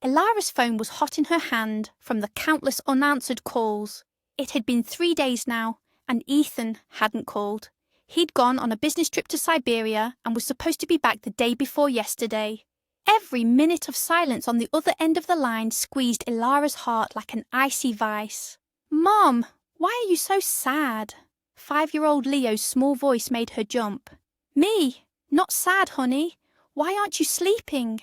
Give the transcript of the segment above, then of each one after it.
Elara's phone was hot in her hand from the countless unanswered calls. It had been 3 days now, and Ethan hadn't called. He'd gone on a business trip to Siberia and was supposed to be back the day before yesterday. Every minute of silence on the other end of the line squeezed Elara's heart like an icy vice. "Mom, why are you so sad?" 5-year-old Leo's small voice made her jump. "Me? Not sad, honey. Why aren't you sleeping?"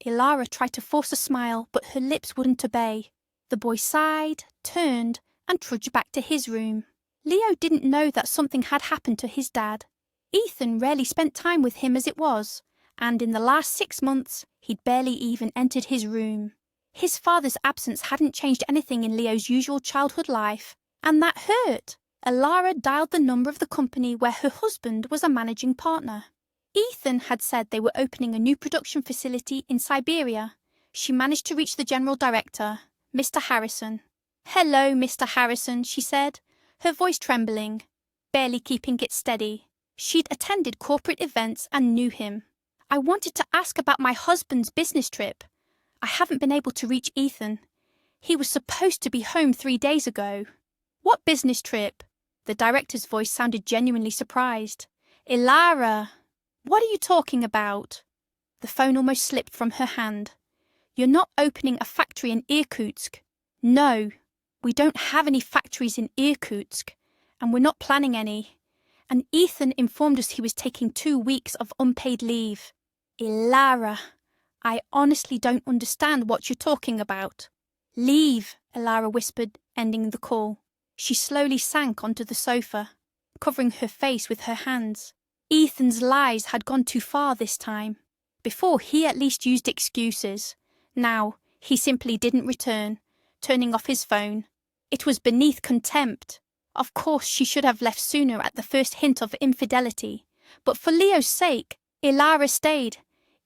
Elara tried to force a smile, but her lips wouldn't obey. The boy sighed, turned, and trudged back to his room. Leo didn't know that something had happened to his dad. Ethan rarely spent time with him as it was, and in the last 6 months, he'd barely even entered his room. His father's absence hadn't changed anything in Leo's usual childhood life, and that hurt. Elara dialed the number of the company where her husband was a managing partner. Ethan had said they were opening a new production facility in Siberia. She managed to reach the general director, Mr. Harrison. "Hello, Mr. Harrison," she said, her voice trembling, barely keeping it steady. She'd attended corporate events and knew him. "I wanted to ask about my husband's business trip. I haven't been able to reach Ethan. He was supposed to be home 3 days ago." "What business trip?" The director's voice sounded genuinely surprised. "Elara, what are you talking about?" The phone almost slipped from her hand. "You're not opening a factory in Irkutsk." "No, we don't have any factories in Irkutsk, and we're not planning any. And Ethan informed us he was taking 2 weeks of unpaid leave." "Elara, I honestly don't understand what you're talking about." "Leave," Elara whispered, ending the call. She slowly sank onto the sofa, covering her face with her hands. Ethan's lies had gone too far this time. Before, he at least used excuses. Now, he simply didn't return, turning off his phone. It was beneath contempt. Of course, she should have left sooner at the first hint of infidelity. But for Leo's sake, Elara stayed.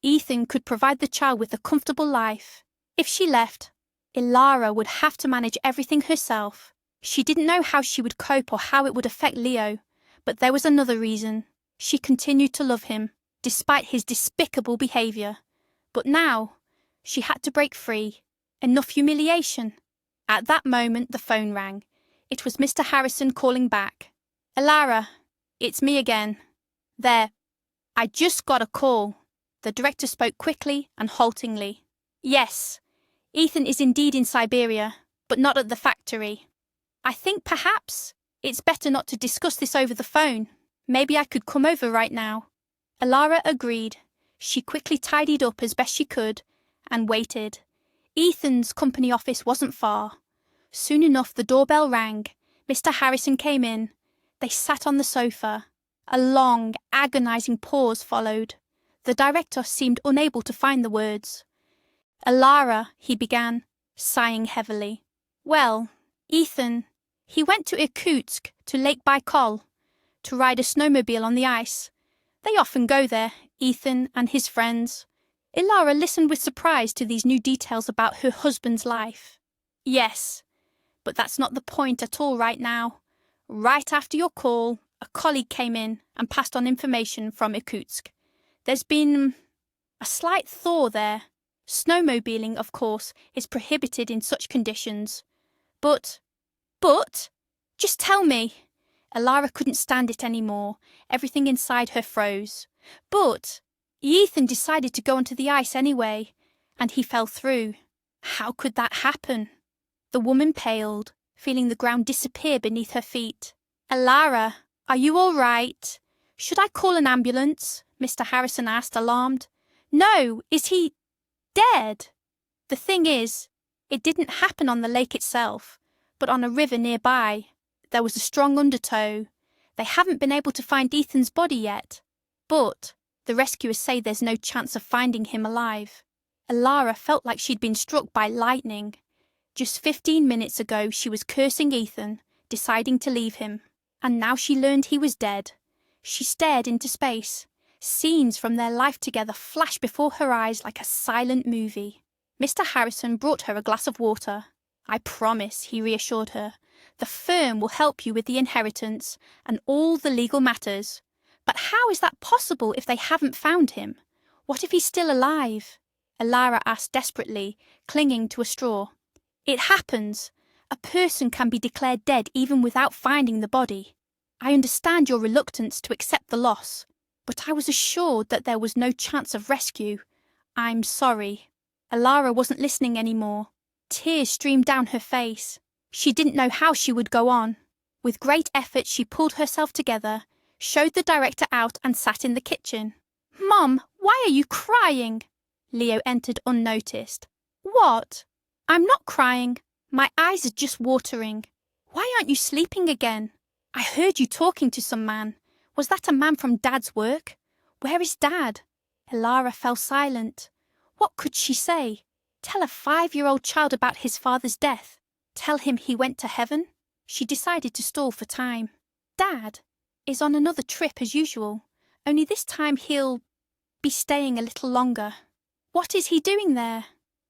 Ethan could provide the child with a comfortable life. If she left, Elara would have to manage everything herself. She didn't know how she would cope or how it would affect Leo, but there was another reason. She continued to love him, despite his despicable behaviour. But now, she had to break free. Enough humiliation. At that moment, the phone rang. It was Mr. Harrison calling back. "Elara, it's me again. There, I just got a call." The director spoke quickly and haltingly. "Yes, Ethan is indeed in Siberia, but not at the factory. I think perhaps it's better not to discuss this over the phone. Maybe I could come over right now." Elara agreed. She quickly tidied up as best she could and waited. Ethan's company office wasn't far. Soon enough the doorbell rang. Mr. Harrison came in. They sat on the sofa. A long, agonizing pause followed. The director seemed unable to find the words. "Elara," he began, sighing heavily. "Well, Ethan, he went to Irkutsk, to Lake Baikal, to ride a snowmobile on the ice. They often go there, Ethan and his friends." Elara listened with surprise to these new details about her husband's life. "Yes, but that's not the point at all right now. Right after your call, a colleague came in and passed on information from Irkutsk. There's been a slight thaw there. Snowmobiling, of course, is prohibited in such conditions. But, just tell me." Elara couldn't stand it anymore. Everything inside her froze. "But Ethan decided to go onto the ice anyway, and he fell through. How could that happen?" The woman paled, feeling the ground disappear beneath her feet. "Elara, are you all right? Should I call an ambulance?" Mr. Harrison asked, alarmed. "No, is he dead?" "The thing is, it didn't happen on the lake itself, but on a river nearby. There was a strong undertow. They haven't been able to find Ethan's body yet, but the rescuers say there's no chance of finding him alive." Elara felt like she'd been struck by lightning. Just 15 minutes ago she was cursing Ethan, deciding to leave him, and now she learned he was dead. She stared into space. Scenes from their life together flashed before her eyes like a silent movie. Mr. Harrison brought her a glass of water. "I promise," he reassured her. "The firm will help you with the inheritance and all the legal matters. But how is that possible if they haven't found him? What if he's still alive?" Elara asked desperately, clinging to a straw. It happens. A person can be declared dead even without finding the body. I understand your reluctance to accept the loss, but I was assured that there was no chance of rescue. I'm sorry. Elara wasn't listening anymore. Tears streamed down her face. She didn't know how she would go on. With great effort, she pulled herself together, showed the director out and sat in the kitchen. Mum, why are you crying? Leo entered unnoticed. What? I'm not crying. My eyes are just watering. Why aren't you sleeping again? I heard you talking to some man. Was that a man from Dad's work? Where is Dad? Elara fell silent. What could she say? Tell a 5-year-old child about his father's death? Tell him he went to heaven? She decided to stall for time. Dad is on another trip as usual, only this time he'll be staying a little longer. What is he doing there?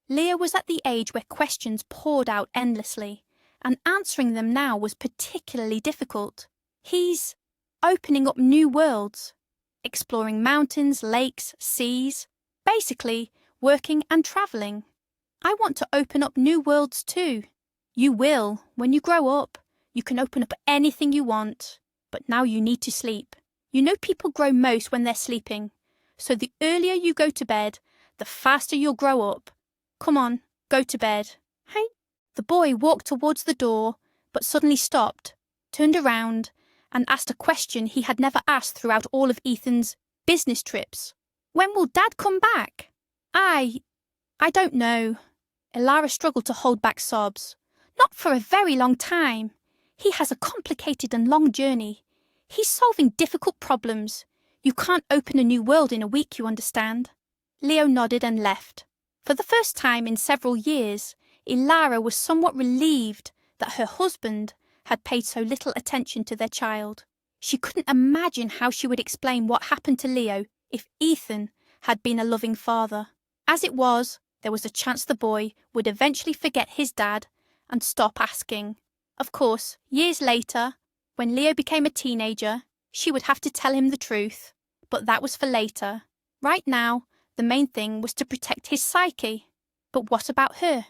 Leo was at the age where questions poured out endlessly, and answering them now was particularly difficult. He's opening up new worlds, exploring mountains, lakes, seas, basically working and travelling. I want to open up new worlds too. You will, when you grow up. You can open up anything you want, but now you need to sleep. You know people grow most when they're sleeping, so the earlier you go to bed, the faster you'll grow up. Come on, go to bed. Hey. The boy walked towards the door, but suddenly stopped, turned around, and asked a question he had never asked throughout all of Ethan's business trips. When will Dad come back? I don't know. Elara struggled to hold back sobs. Not for a very long time. He has a complicated and long journey. He's solving difficult problems. You can't open a new world in a week, you understand. Leo nodded and left. For the first time in several years, Elara was somewhat relieved that her husband had paid so little attention to their child. She couldn't imagine how she would explain what happened to Leo if Ethan had been a loving father. As it was, there was a chance the boy would eventually forget his dad and stop asking. Of course, years later, when Leo became a teenager, she would have to tell him the truth. But that was for later. Right now, the main thing was to protect his psyche. But what about her?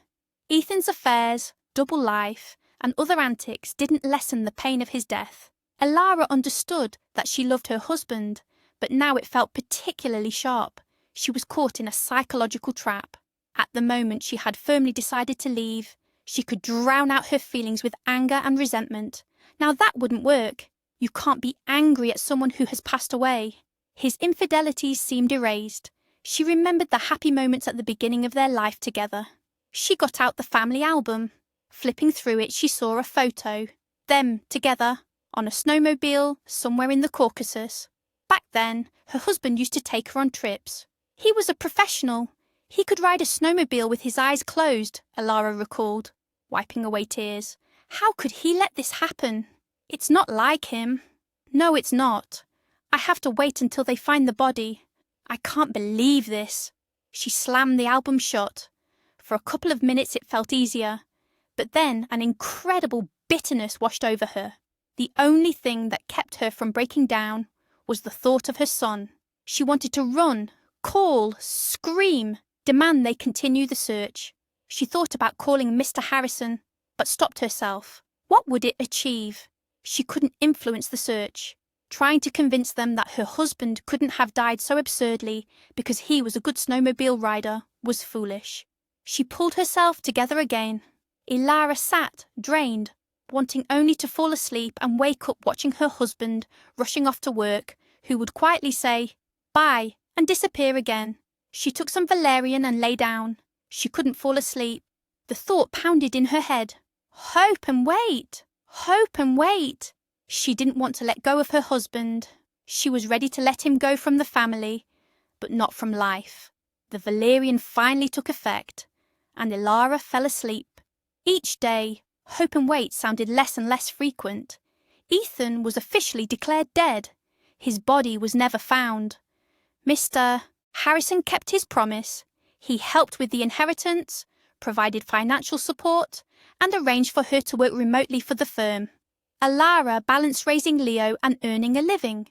Ethan's affairs, double life, and other antics didn't lessen the pain of his death. Elara understood that she loved her husband, but now it felt particularly sharp. She was caught in a psychological trap. At the moment she had firmly decided to leave. She could drown out her feelings with anger and resentment. Now that wouldn't work. You can't be angry at someone who has passed away. His infidelities seemed erased. She remembered the happy moments at the beginning of their life together. She got out the family album. Flipping through it, she saw a photo. Them together, on a snowmobile somewhere in the Caucasus. Back then, her husband used to take her on trips. He was a professional. He could ride a snowmobile with his eyes closed, Elara recalled, wiping away tears. How could he let this happen? It's not like him. No, it's not. I have to wait until they find the body. I can't believe this. She slammed the album shut. For a couple of minutes it felt easier, but then an incredible bitterness washed over her. The only thing that kept her from breaking down was the thought of her son. She wanted to run, call, scream, demand they continue the search. She thought about calling Mr. Harrison, but stopped herself. What would it achieve? She couldn't influence the search. Trying to convince them that her husband couldn't have died so absurdly because he was a good snowmobile rider was foolish. She pulled herself together again. Elara sat, drained, wanting only to fall asleep and wake up watching her husband rushing off to work, who would quietly say, "Bye," and disappear again. She took some valerian and lay down. She couldn't fall asleep. The thought pounded in her head. Hope and wait! Hope and wait! She didn't want to let go of her husband. She was ready to let him go from the family, but not from life. The valerian finally took effect, and Elara fell asleep. Each day, hope and wait sounded less and less frequent. Ethan was officially declared dead. His body was never found. Mr. Harrison kept his promise. He helped with the inheritance, provided financial support, and arranged for her to work remotely for the firm. Elara balanced raising Leo and earning a living,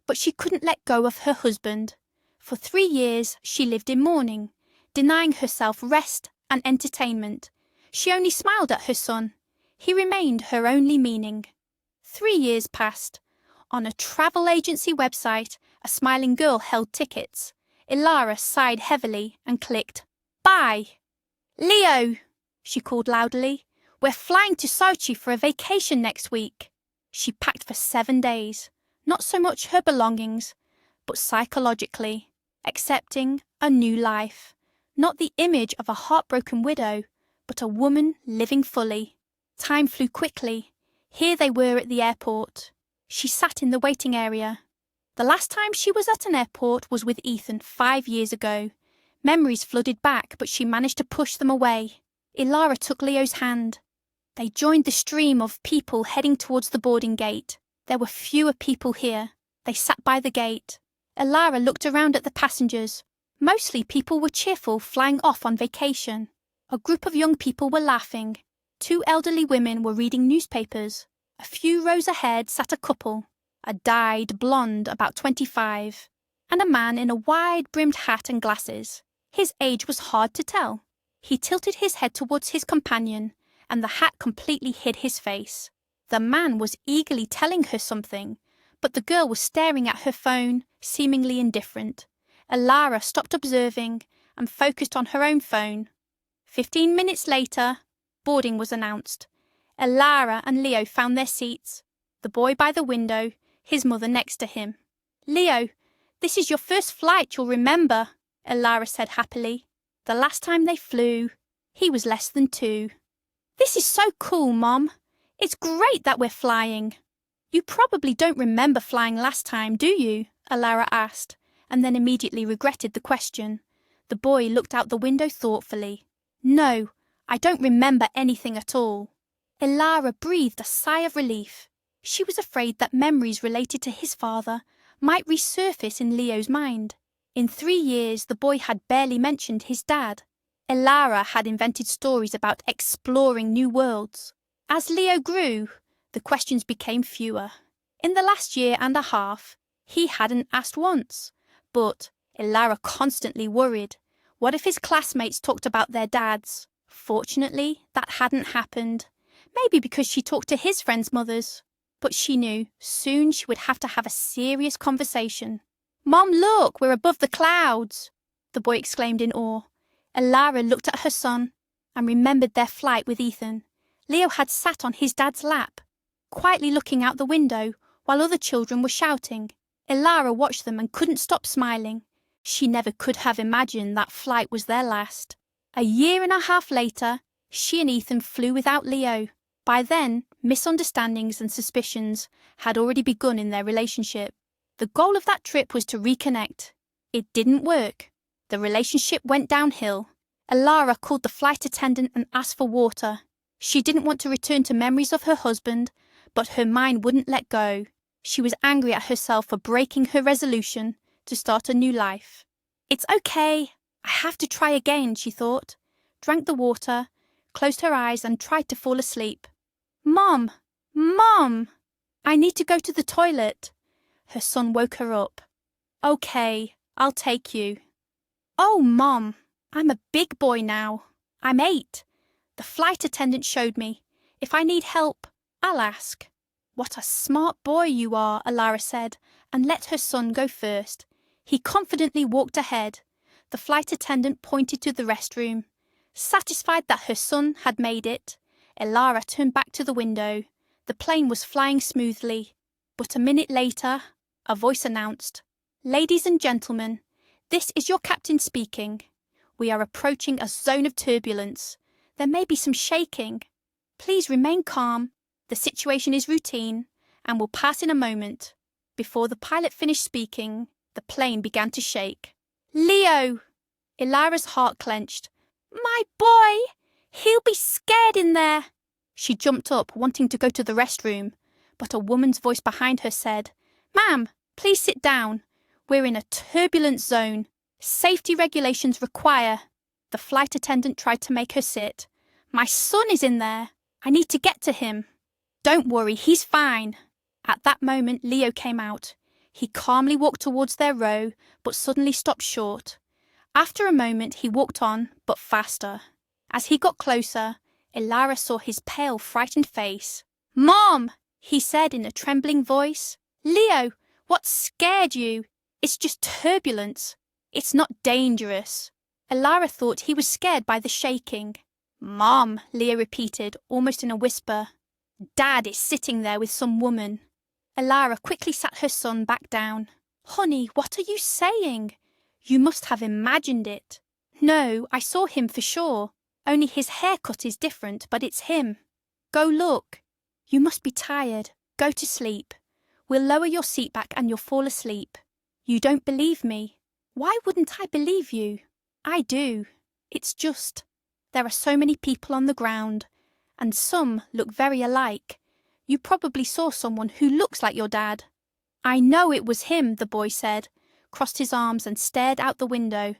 but she couldn't let go of her husband. For 3 years she lived in mourning, denying herself rest and entertainment. She only smiled at her son. He remained her only meaning. 3 years passed. On a travel agency website, a smiling girl held tickets. Ilara sighed heavily and clicked buy. Leo, she called loudly, we're flying to Sochi for a vacation next week. She packed for 7 days, not so much her belongings, but psychologically, accepting a new life. Not the image of a heartbroken widow, but a woman living fully. Time flew quickly. Here they were at the airport. She sat in the waiting area. The last time she was at an airport was with Ethan 5 years ago. Memories flooded back, but she managed to push them away. Ilara took Leo's hand. They joined the stream of people heading towards the boarding gate. There were fewer people here. They sat by the gate. Ilara looked around at the passengers. Mostly people were cheerful, flying off on vacation. A group of young people were laughing. 2 elderly women were reading newspapers. A few rows ahead sat a couple, a dyed blonde about 25, and a man in a wide-brimmed hat and glasses. His age was hard to tell. He tilted his head towards his companion, and the hat completely hid his face. The man was eagerly telling her something, but the girl was staring at her phone, seemingly indifferent. Ilara stopped observing and focused on her own phone. 15 minutes later, boarding was announced. Ilara and Leo found their seats, the boy by the window, his mother next to him. Leo, this is your first flight, you'll remember, Ilara said happily. The last time they flew, he was less than 2. This is so cool, Mom. It's great that we're flying. You probably don't remember flying last time, do you? Ilara asked, and then immediately regretted the question. The boy looked out the window thoughtfully. No, I don't remember anything at all. Ilara breathed a sigh of relief. She was afraid that memories related to his father might resurface in Leo's mind. In 3 years, the boy had barely mentioned his dad. Ilara had invented stories about exploring new worlds. As Leo grew, the questions became fewer. In the last year and a half, he hadn't asked once. But Ilara constantly worried. What if his classmates talked about their dads? Fortunately, that hadn't happened. Maybe because she talked to his friends' mothers. But she knew soon she would have to have a serious conversation. Mom, look, we're above the clouds, the boy exclaimed in awe. Ilara looked at her son and remembered their flight with Ethan. Leo had sat on his dad's lap, quietly looking out the window while other children were shouting. Ilara watched them and couldn't stop smiling. She never could have imagined that flight was their last. A year and a half later, she and Ethan flew without Leo. By then, misunderstandings and suspicions had already begun in their relationship. The goal of that trip was to reconnect. It didn't work. The relationship went downhill. Ilara called the flight attendant and asked for water. She didn't want to return to memories of her husband, but her mind wouldn't let go. She was angry at herself for breaking her resolution to start a new life. It's okay. I have to try again, she thought. Drank the water, closed her eyes and tried to fall asleep. Mom! Mom! I need to go to the toilet. Her son woke her up. Okay, I'll take you. Oh, Mom, I'm a big boy now. I'm 8. The flight attendant showed me. If I need help, I'll ask. What a smart boy you are, Ilara said, and let her son go first. He confidently walked ahead. The flight attendant pointed to the restroom. Satisfied that her son had made it, Ilara turned back to the window. The plane was flying smoothly. But a minute later, a voice announced, "Ladies and gentlemen, this is your captain speaking. We are approaching a zone of turbulence. There may be some shaking. Please remain calm. The situation is routine and will pass in a moment." Before the pilot finished speaking, the plane began to shake. Leo! Ilara's heart clenched. My boy! He'll be scared in there. She jumped up, wanting to go to the restroom, but a woman's voice behind her said, "Ma'am, please sit down. We're in a turbulent zone. Safety regulations require." The flight attendant tried to make her sit. "My son is in there. I need to get to him." "Don't worry, he's fine." At that moment, Leo came out. He calmly walked towards their row, but suddenly stopped short. After a moment, he walked on, but faster. As he got closer, Ilara saw his pale, frightened face. "Mom!" he said in a trembling voice. "Leo, what scared you? It's just turbulence. It's not dangerous." Ilara thought he was scared by the shaking. "Mom," Leo repeated, almost in a whisper. "Dad is sitting there with some woman." Ilara quickly sat her son back down. "Honey, what are you saying? You must have imagined it." "No, I saw him for sure. Only his haircut is different, but it's him." "Go look." "You must be tired. Go to sleep. We'll lower your seat back and you'll fall asleep." "You don't believe me." "Why wouldn't I believe you?" "I do. It's just, there are so many people on the ground, and some look very alike. You probably saw someone who looks like your dad." "I know it was him," the boy said, crossed his arms and stared out the window.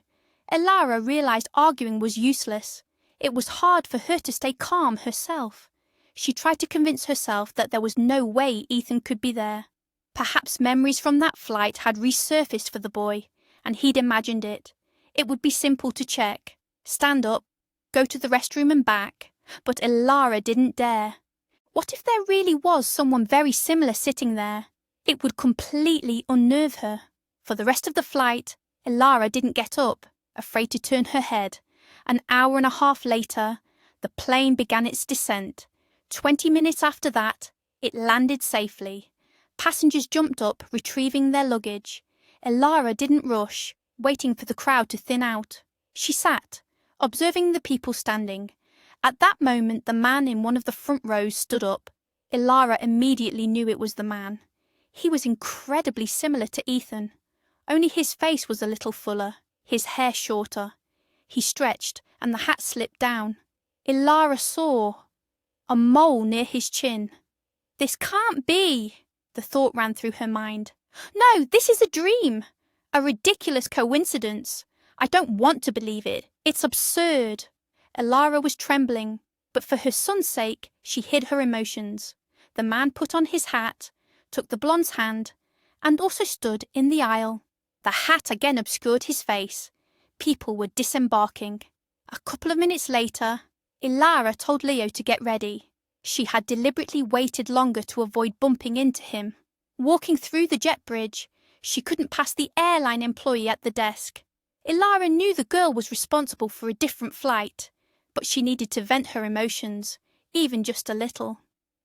Ilara realized arguing was useless. It was hard for her to stay calm herself. She tried to convince herself that there was no way Ethan could be there. Perhaps memories from that flight had resurfaced for the boy, and he'd imagined it. It would be simple to check, stand up, go to the restroom and back, but Ilara didn't dare. What if there really was someone very similar sitting there? It would completely unnerve her. For the rest of the flight, Ilara didn't get up, afraid to turn her head. An hour and a half later, the plane began its descent. 20 minutes after that, it landed safely. Passengers jumped up, retrieving their luggage. Ilara didn't rush, waiting for the crowd to thin out. She sat, observing the people standing. At that moment, the man in one of the front rows stood up. Ilara immediately knew it was the man. He was incredibly similar to Ethan. Only his face was a little fuller, his hair shorter. He stretched, and the hat slipped down. Ilara saw a mole near his chin. "This can't be," the thought ran through her mind. "No, this is a dream. A ridiculous coincidence. I don't want to believe it. It's absurd." Ilara was trembling, but for her son's sake, she hid her emotions. The man put on his hat, took the blonde's hand, and also stood in the aisle. The hat again obscured his face. People were disembarking. A couple of minutes later, Ilara told Leo to get ready. She had deliberately waited longer to avoid bumping into him. Walking through the jet bridge, she couldn't pass the airline employee at the desk. Ilara knew the girl was responsible for a different flight, but she needed to vent her emotions, even just a little.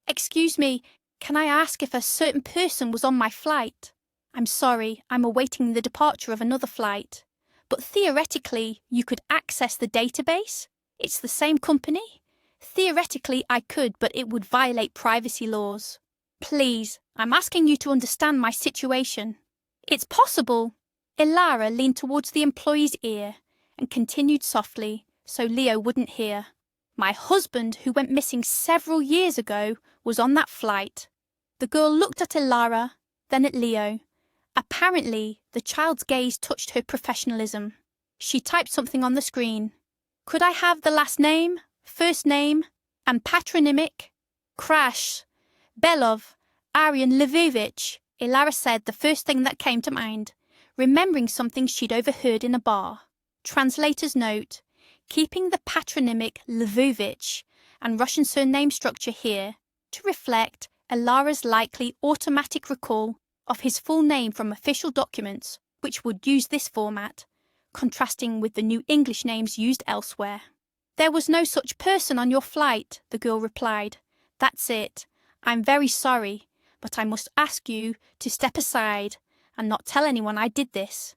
"Excuse me, can I ask if a certain person was on my flight? I'm sorry, I'm awaiting the departure of another flight. But theoretically, you could access the database? It's the same company? Theoretically, I could, but it would violate privacy laws. Please, I'm asking you to understand my situation." "It's possible." Ilara leaned towards the employee's ear and continued softly, so Leo wouldn't hear. "My husband, who went missing several years ago, was on that flight." The girl looked at Ilara, then at Leo. Apparently, the child's gaze touched her professionalism. She typed something on the screen. "Could I have the last name, first name, and patronymic?" "Crash. Belov. Aryan Lvovich," Ilara said the first thing that came to mind, remembering something she'd overheard in a bar. Translator's note: keeping the patronymic Lvovich and Russian surname structure here to reflect Ilara's likely automatic recall of his full name from official documents, which would use this format, contrasting with the new English names used elsewhere. "There was no such person on your flight," the girl replied. "That's it. I'm very sorry, but I must ask you to step aside and not tell anyone I did this."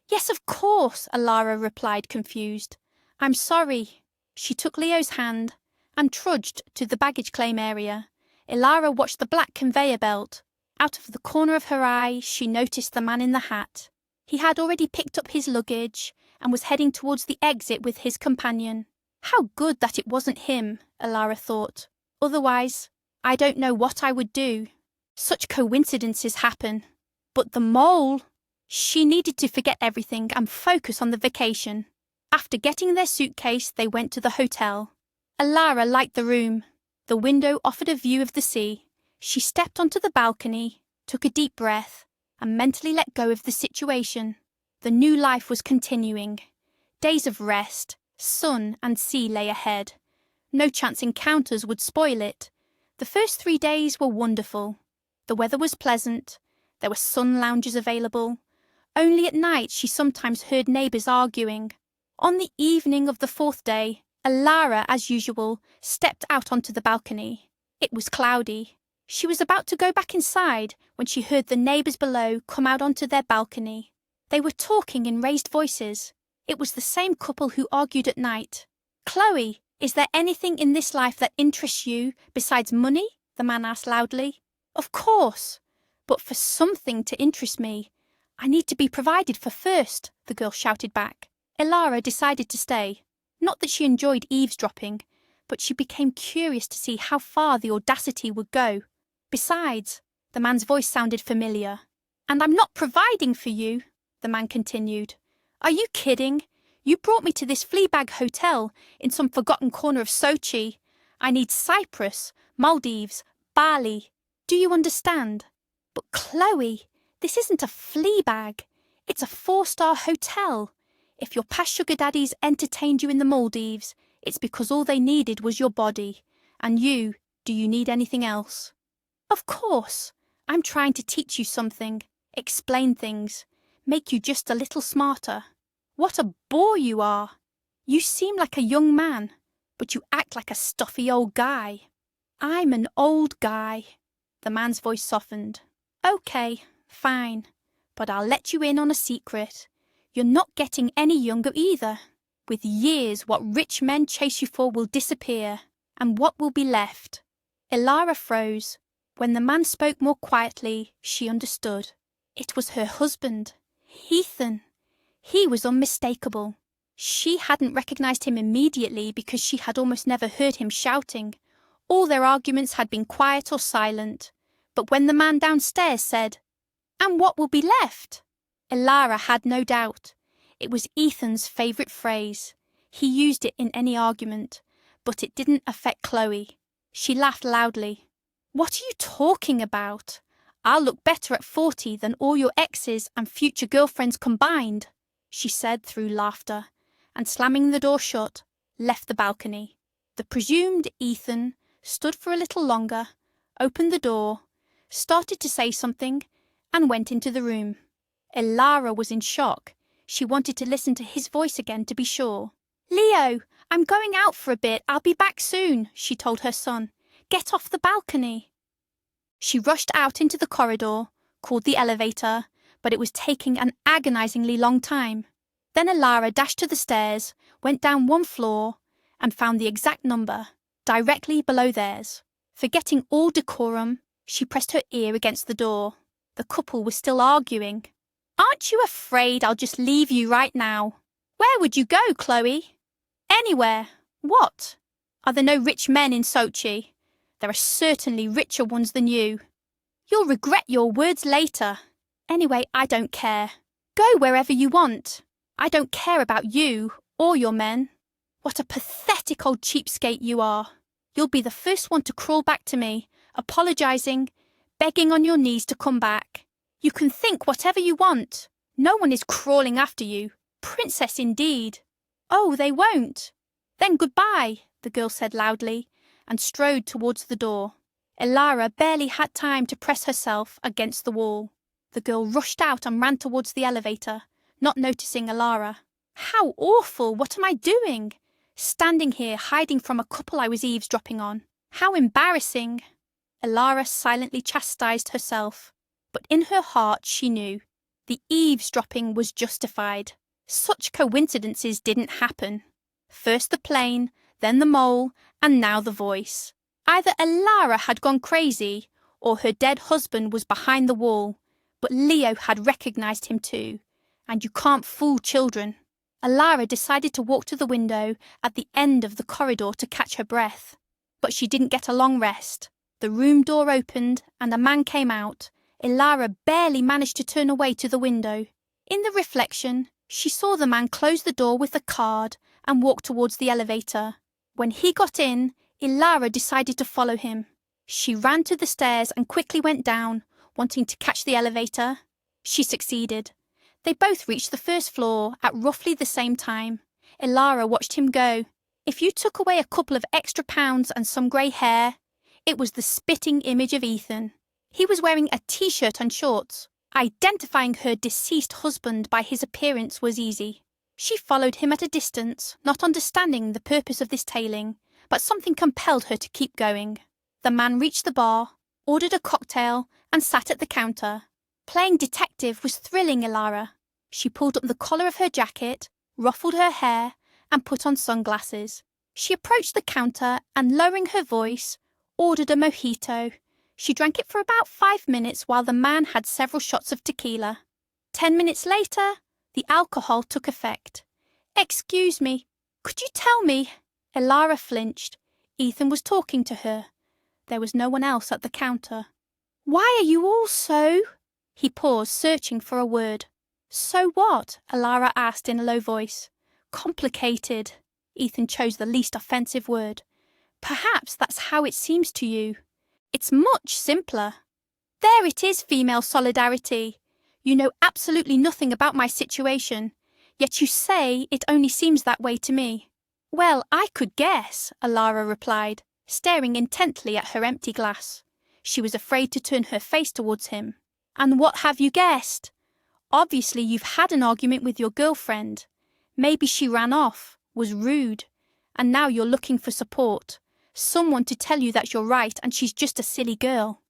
"Yes, of course," Ilara replied, confused. "I'm sorry." She took Leo's hand and trudged to the baggage claim area. Ilara watched the black conveyor belt. Out of the corner of her eye, she noticed the man in the hat. He had already picked up his luggage and was heading towards the exit with his companion. How good that it wasn't him, Ilara thought. Otherwise, I don't know what I would do. Such coincidences happen. But the mole! She needed to forget everything and focus on the vacation. After getting their suitcase, they went to the hotel. Ilara liked the room. The window offered a view of the sea. She stepped onto the balcony, took a deep breath, and mentally let go of the situation. The new life was continuing. Days of rest, sun and sea lay ahead. No chance encounters would spoil it. The first 3 days were wonderful. The weather was pleasant. There were sun lounges available. Only at night she sometimes heard neighbours arguing. On the evening of the 4th day, Alara, as usual, stepped out onto the balcony. It was cloudy. She was about to go back inside when she heard the neighbours below come out onto their balcony. They were talking in raised voices. It was the same couple who argued at night. "Chloe, is there anything in this life that interests you besides money?" the man asked loudly. "Of course, but for something to interest me, I need to be provided for first," the girl shouted back. Alara decided to stay. Not that she enjoyed eavesdropping, but she became curious to see how far the audacity would go. Besides, the man's voice sounded familiar. "And I'm not providing for you," the man continued. "Are you kidding? You brought me to this fleabag hotel in some forgotten corner of Sochi. I need Cyprus, Maldives, Bali. Do you understand? But Chloe, this isn't a fleabag. It's a 4-star hotel. If your past sugar daddies entertained you in the Maldives, it's because all they needed was your body. And you, do you need anything else?" "Of course. I'm trying to teach you something, explain things, make you just a little smarter. What a bore you are. You seem like a young man, but you act like a stuffy old guy." "I'm an old guy." The man's voice softened. "Okay, fine, but I'll let you in on a secret. You're not getting any younger either. With years, what rich men chase you for will disappear, and what will be left?" Alara froze. When the man spoke more quietly, she understood. It was her husband, Ethan. He was unmistakable. She hadn't recognised him immediately because she had almost never heard him shouting. All their arguments had been quiet or silent. But when the man downstairs said, "And what will be left?" Alara had no doubt. It was Ethan's favourite phrase. He used it in any argument, but it didn't affect Chloe. She laughed loudly. "What are you talking about? I'll look better at 40 than all your exes and future girlfriends combined," she said through laughter, and slamming the door shut, left the balcony. The presumed Ethan stood for a little longer, opened the door, started to say something, and went into the room. Alara was in shock. She wanted to listen to his voice again to be sure. "Leo, I'm going out for a bit. I'll be back soon," she told her son. "Get off the balcony." She rushed out into the corridor, called the elevator, but it was taking an agonizingly long time. Then Alara dashed to the stairs, went down 1 floor, and found the exact number, directly below theirs. Forgetting all decorum, she pressed her ear against the door. The couple was still arguing. "Aren't you afraid I'll just leave you right now?" "Where would you go, Chloe?" "Anywhere." "What? Are there no rich men in Sochi?" "There are certainly richer ones than you." "You'll regret your words later." "Anyway, I don't care. Go wherever you want. I don't care about you or your men." "What a pathetic old cheapskate you are. You'll be the first one to crawl back to me, apologising, begging on your knees to come back. You can think whatever you want. No one is crawling after you. Princess indeed." "Oh, they won't." "Then goodbye," the girl said loudly, and strode towards the door. Alara barely had time to press herself against the wall. The girl rushed out and ran towards the elevator, not noticing Alara. "How awful! What am I doing? Standing here hiding from a couple I was eavesdropping on. How embarrassing!" Alara silently chastised herself, but in her heart she knew the eavesdropping was justified. Such coincidences didn't happen. First the plane, then the mole, and now the voice. Either Alara had gone crazy, or her dead husband was behind the wall, but Leo had recognised him too, and you can't fool children. Alara decided to walk to the window at the end of the corridor to catch her breath, but she didn't get a long rest. The room door opened, and a man came out. Alara barely managed to turn away to the window. In the reflection, she saw the man close the door with a card and walk towards the elevator. When he got in, Alara decided to follow him. She ran to the stairs and quickly went down, wanting to catch the elevator. She succeeded. They both reached the first floor at roughly the same time. Ilara watched him go. If you took away a couple of extra pounds and some grey hair, it was the spitting image of Ethan. He was wearing a t-shirt and shorts. Identifying her deceased husband by his appearance was easy. She followed him at a distance, not understanding the purpose of this tailing, but something compelled her to keep going. The man reached the bar, ordered a cocktail, and sat at the counter. Playing detective was thrilling Ilara. She pulled up the collar of her jacket, ruffled her hair, and put on sunglasses. She approached the counter and, lowering her voice, ordered a mojito. She drank it for about 5 minutes while the man had several shots of tequila. 10 minutes later, the alcohol took effect. "Excuse me, could you tell me?" Ilara flinched. Ethan was talking to her. There was no one else at the counter. "Why are you all so—" He paused, searching for a word. "So what?" Ilara asked in a low voice. "Complicated." Ethan chose the least offensive word. "Perhaps that's how it seems to you. It's much simpler." "There it is, female solidarity. You know absolutely nothing about my situation, yet you say it only seems that way to me." "Well, I could guess," Ilara replied, staring intently at her empty glass. She was afraid to turn her face towards him. "And what have you guessed? Obviously you've had an argument with your girlfriend. Maybe she ran off, was rude, and now you're looking for support. Someone to tell you that you're right and she's just a silly girl."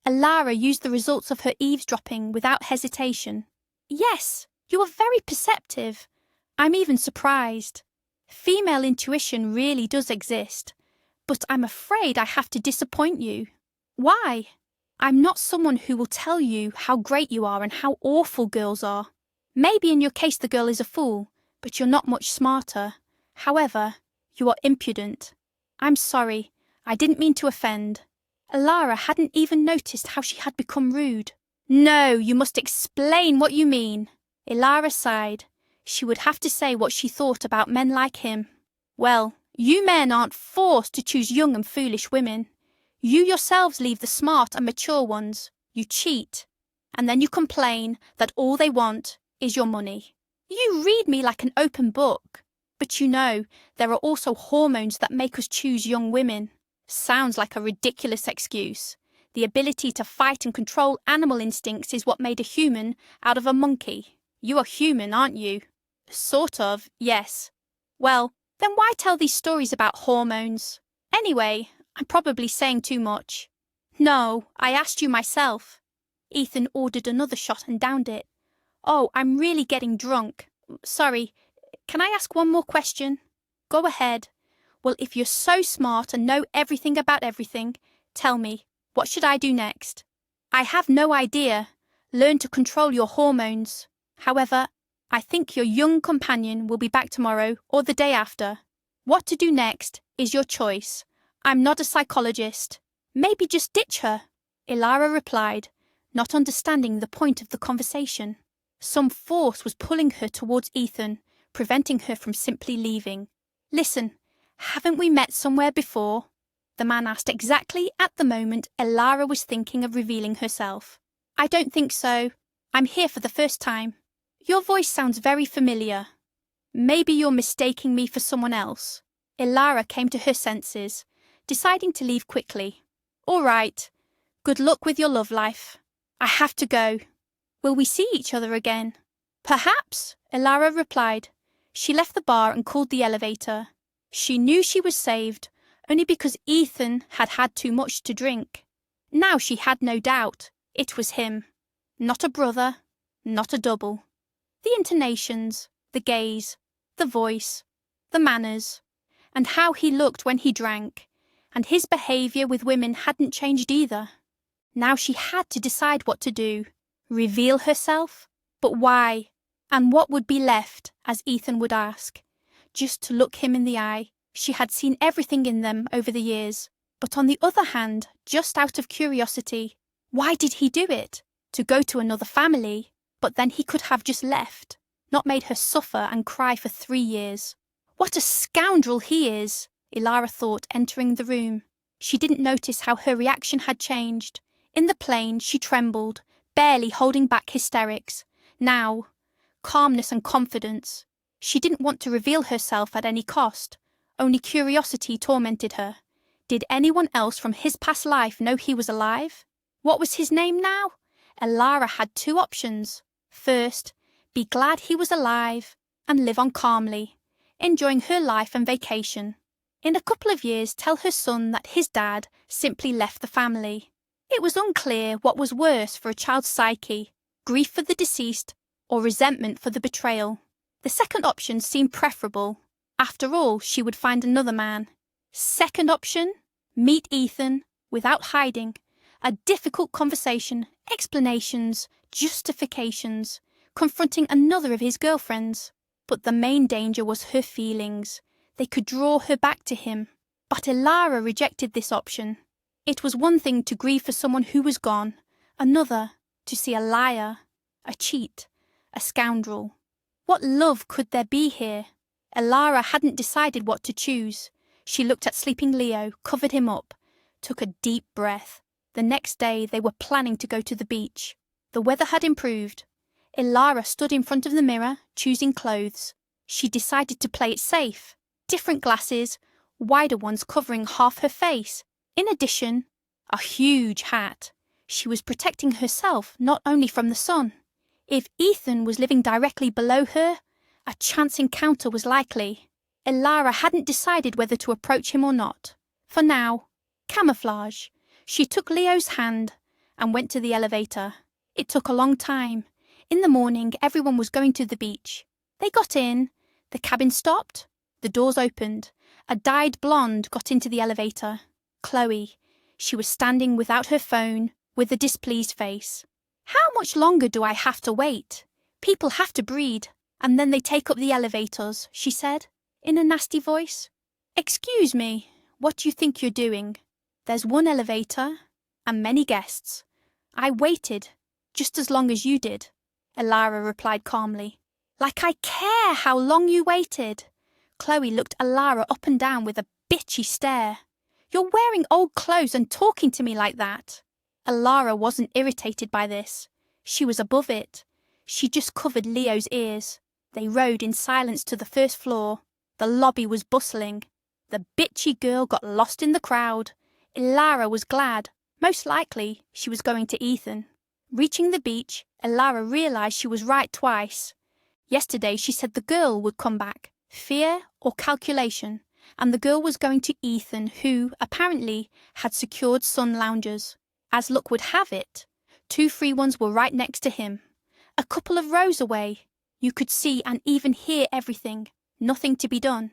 Ilara used the results of her eavesdropping without hesitation. "Yes, you are very perceptive. I'm even surprised. Female intuition really does exist. But I'm afraid I have to disappoint you." "Why?" "I'm not someone who will tell you how great you are and how awful girls are. Maybe in your case the girl is a fool, but you're not much smarter. However, you are impudent. I'm sorry, I didn't mean to offend." Ilara hadn't even noticed how she had become rude. "No, you must explain what you mean." Ilara sighed. She would have to say what she thought about men like him. "Well, you men aren't forced to choose young and foolish women. You yourselves leave the smart and mature ones. You cheat. And then you complain that all they want is your money. You read me like an open book. But you know, there are also hormones that make us choose young women. Sounds like a ridiculous excuse. The ability to fight and control animal instincts is what made a human out of a monkey. You are human, aren't you?" "Sort of, yes." "Well, then why tell these stories about hormones? Anyway, I'm probably saying too much." "No, I asked you myself." Ethan ordered another shot and downed it. "Oh, I'm really getting drunk. Sorry, can I ask one more question?" "Go ahead." "Well, if you're so smart and know everything about everything, tell me, what should I do next?" "I have no idea. Learn to control your hormones. However, I think your young companion will be back tomorrow or the day after. What to do next is your choice. I'm not a psychologist. Maybe just ditch her." Ilara replied, not understanding the point of the conversation. Some force was pulling her towards Ethan, preventing her from simply leaving. "Listen, haven't we met somewhere before?" the man asked exactly at the moment Ilara was thinking of revealing herself. "I don't think so. I'm here for the first time." "Your voice sounds very familiar." "Maybe you're mistaking me for someone else." Ilara came to her senses, deciding to leave quickly. "All right. Good luck with your love life. I have to go." "Will we see each other again?" "Perhaps," Ilara replied. She left the bar and called the elevator. She knew she was saved, only because Ethan had had too much to drink. Now she had no doubt. It was him. Not a brother, not a double. The intonations, the gaze, the voice, the manners, and how he looked when he drank, and his behaviour with women hadn't changed either. Now she had to decide what to do. Reveal herself? But why? And what would be left, as Ethan would ask? Just to look him in the eye. She had seen everything in them over the years. But on the other hand, just out of curiosity, why did he do it? To go to another family? But then he could have just left, not made her suffer and cry for 3 years. What a scoundrel he is, Ilara thought, entering the room. She didn't notice how her reaction had changed. In the plane, she trembled, barely holding back hysterics. Now, calmness and confidence. She didn't want to reveal herself at any cost. Only curiosity tormented her. Did anyone else from his past life know he was alive? What was his name now? Elara had two options. First, be glad he was alive and live on calmly, enjoying her life and vacation. In a couple of years, tell her son that his dad simply left the family. It was unclear what was worse for a child's psyche, grief for the deceased or resentment for the betrayal. The second option seemed preferable. After all, she would find another man. Second option, meet Ethan without hiding. A difficult conversation, explanations, justifications, confronting another of his girlfriends. But the main danger was her feelings. They could draw her back to him. But Elara rejected this option. It was one thing to grieve for someone who was gone, another to see a liar, a cheat, a scoundrel. What love could there be here? Elara hadn't decided what to choose. She looked at sleeping Leo, covered him up, took a deep breath. The next day they were planning to go to the beach. The weather had improved. Elara stood in front of the mirror, choosing clothes. She decided to play it safe. Different glasses, wider ones covering half her face. In addition, a huge hat. She was protecting herself not only from the sun. If Ethan was living directly below her, a chance encounter was likely. Elara hadn't decided whether to approach him or not. For now, camouflage. She took Leo's hand and went to the elevator. It took a long time. In the morning, everyone was going to the beach. They got in. The cabin stopped. The doors opened. A dyed blonde got into the elevator. Chloe. She was standing without her phone, with a displeased face. How much longer do I have to wait? People have to breed, and then they take up the elevators, she said, in a nasty voice. Excuse me, what do you think you're doing? There's one elevator, and many guests. I waited, just as long as you did, Elara replied calmly. Like I care how long you waited. Chloe looked Elara up and down with a bitchy stare. You're wearing old clothes and talking to me like that. Elara wasn't irritated by this. She was above it. She just covered Leo's ears. They rode in silence to the first floor. The lobby was bustling. The bitchy girl got lost in the crowd. Elara was glad. Most likely, she was going to Ethan. Reaching the beach, Elara realised she was right twice. Yesterday she said the girl would come back. Fear or calculation. And the girl was going to Ethan, who, apparently, had secured sun loungers. As luck would have it, 2 free ones were right next to him. A couple of rows away. You could see and even hear everything. Nothing to be done.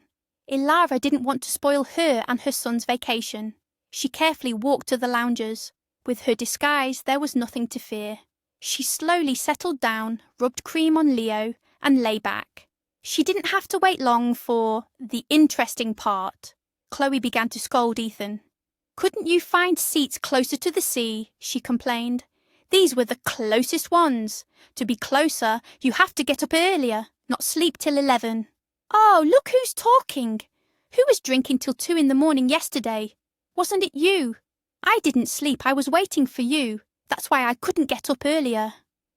Elara didn't want to spoil her and her son's vacation. She carefully walked to the loungers. With her disguise, there was nothing to fear. She slowly settled down, rubbed cream on Leo, and lay back. She didn't have to wait long for the interesting part. Chloe began to scold Ethan. Couldn't you find seats closer to the sea? She complained. These were the closest ones. To be closer, you have to get up earlier, not sleep till 11. Oh, look who's talking. Who was drinking till 2 in the morning yesterday? Wasn't it you? I didn't sleep, I was waiting for you. That's why I couldn't get up earlier.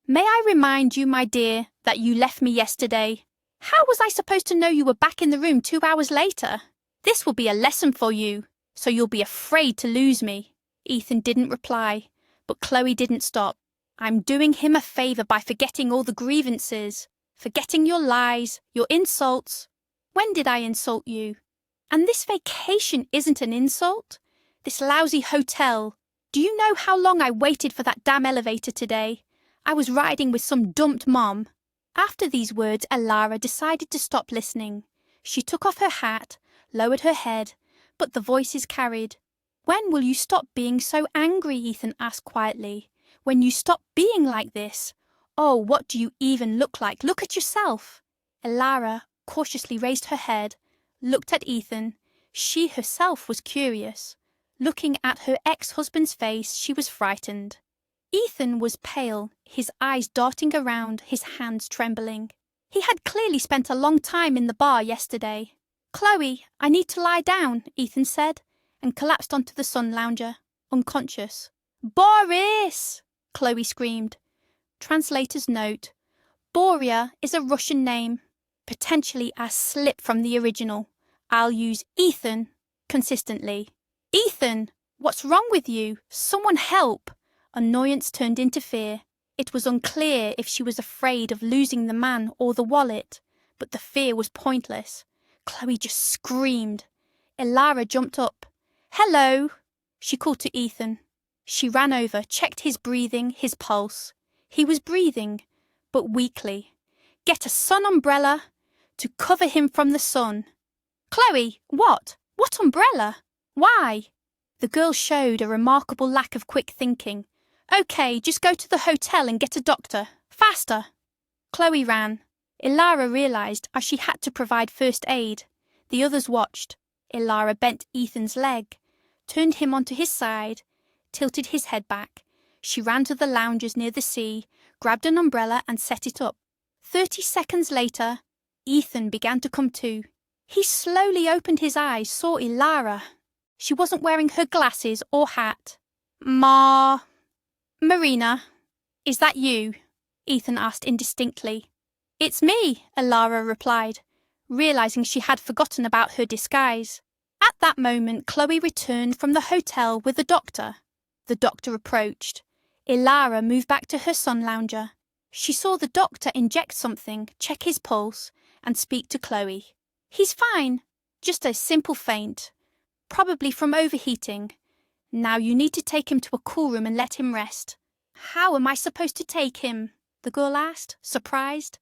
May I remind you, my dear, that you left me yesterday? How was I supposed to know you were back in the room 2 hours later? This will be a lesson for you, so you'll be afraid to lose me. Ethan didn't reply, but Chloe didn't stop. I'm doing him a favour by forgetting all the grievances, forgetting your lies, your insults. When did I insult you? And this vacation isn't an insult? This lousy hotel. Do you know how long I waited for that damn elevator today? I was riding with some dumped mom. After these words, Elara decided to stop listening. She took off her hat, lowered her head, but the voices carried. When will you stop being so angry? Ethan asked quietly. When you stop being like this? Oh, what do you even look like? Look at yourself. Elara cautiously raised her head, looked at Ethan. She herself was curious. Looking at her ex-husband's face, she was frightened. Ethan was pale, his eyes darting around, his hands trembling. He had clearly spent a long time in the bar yesterday. Chloe, I need to lie down, Ethan said, and collapsed onto the sun lounger, unconscious. Boris! Chloe screamed. Translator's note. Boria is a Russian name. potentially a slip from the original. I'll use Ethan consistently. Ethan, what's wrong with you? Someone help! Annoyance turned into fear. It was unclear if she was afraid of losing the man or the wallet, but the fear was pointless. Chloe just screamed. Ilara jumped up. Hello, she called to Ethan. She ran over, checked his breathing, his pulse. He was breathing, but weakly. Get a sun umbrella to cover him from the sun. Chloe, what? What umbrella? Why? The girl showed a remarkable lack of quick thinking. Okay, just go to the hotel and get a doctor. Faster! Chloe ran. Ilara realised as she had to provide first aid. The others watched. Ilara bent Ethan's leg, turned him onto his side, tilted his head back. She ran to the loungers near the sea, grabbed an umbrella and set it up. 30 seconds later, Ethan began to come to. He slowly opened his eyes, saw Ilara. She wasn't wearing her glasses or hat. Marina, is that you? Ethan asked indistinctly. It's me, Ilara replied, realising she had forgotten about her disguise. At that moment, Chloe returned from the hotel with the doctor. The doctor approached. Ilara moved back to her sun lounger. She saw the doctor inject something, check his pulse, and speak to Chloe. He's fine, just a simple faint, probably from overheating. Now you need to take him to a cool room and let him rest. How am I supposed to take him? The girl asked, surprised.